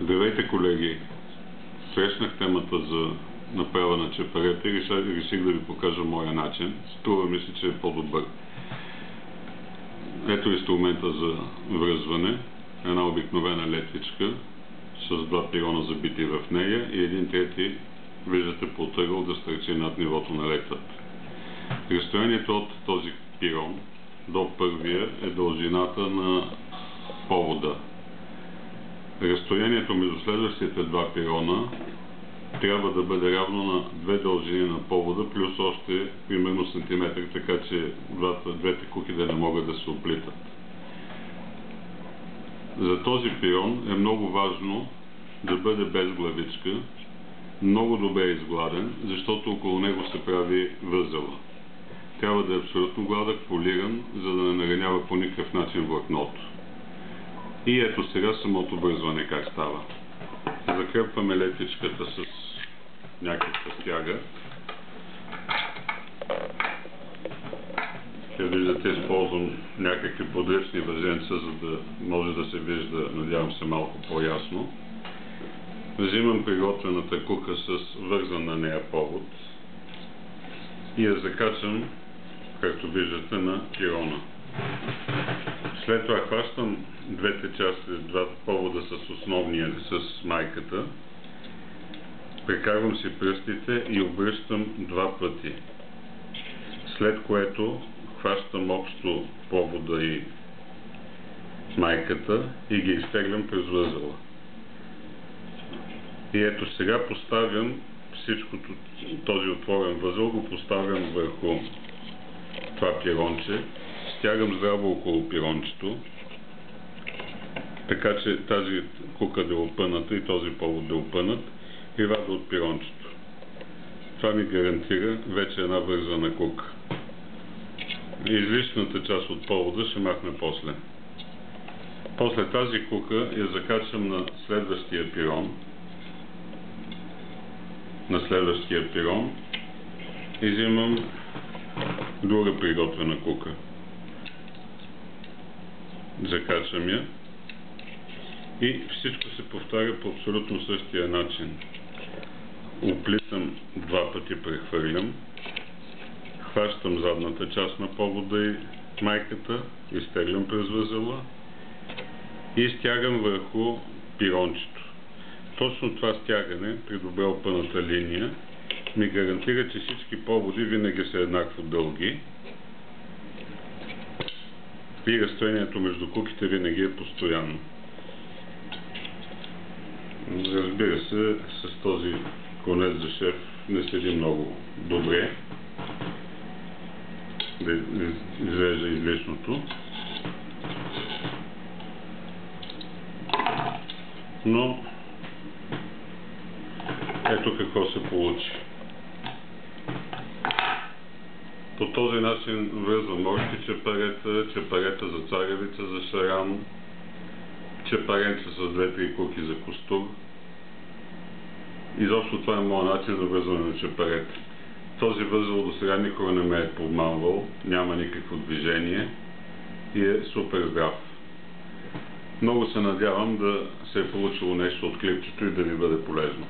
Здравейте, колеги! Срещнах темата за направа на чепарета и реших да ви покажа моя начин. Струва ми се, че е по-добър. Ето инструмента за връзване. Една обикновена летвичка с два пирона забити в нея и един трети виждате по ъгъл да стърчи над нивото на летвата. Разстоянието от този пирон до първия е дължината на повода. Разстоянието между следващите два пирона трябва да бъде равно на две дължини на повода, плюс още примерно сантиметър, така че двете куки да не могат да се оплитат. За този пирон е много важно да бъде без главичка, много добре изгладен, защото около него се прави възела. Трябва да е абсолютно гладък, полиран, за да не наранява по никакъв начин влакното. И ето сега самото връзване как става. Закрепваме летвичката с някаква стяга. Виждате, използвам някакви подръчни въженца, за да може да се вижда, надявам се, малко по-ясно. Взимам приготвената кука с вързан на нея повод и я закачам, както виждате, на пирона. След това хващам двете части, двата повода с основния, с майката, прекарвам си пръстите и обръщам два пъти. След което хващам общо повода и майката и ги изтеглям през възела. И ето сега поставям всичкото, този отворен възел го поставям върху това пиронче, стягам здраво около пирончето, така че тази кука да е опъната и този повод да е опънат и вада от пирончето. Това ми гарантира вече една вързана кука. Излишната част от повода ще махна после. После тази кука я закачам на следващия пирон, и взимам друга приготвена кука. Закачам я и всичко се повтаря по абсолютно същия начин. Оплитам два пъти, прехвърлям, хващам задната част на повода и майката, изтеглям през възела и стягам върху пирончето. Точно това стягане при добре опъната линия ми гарантира, че всички поводи винаги са еднакво дълги и разстоянието между куките винаги е постоянно. Разбира се, с този конец за шеф не седи много добре да изрежа излишното, но ето какво се получи. По този начин връзвам още чепарета за царевица, за шаран, чепаренце с 2-3 куки за костур. Изобщо това е моят начин за връзване на чепарета. Този възел до сега никога не ме е подманвал, няма никакво движение и е супер здрав. Много се надявам да се е получило нещо от клипчето и да ви бъде полезно.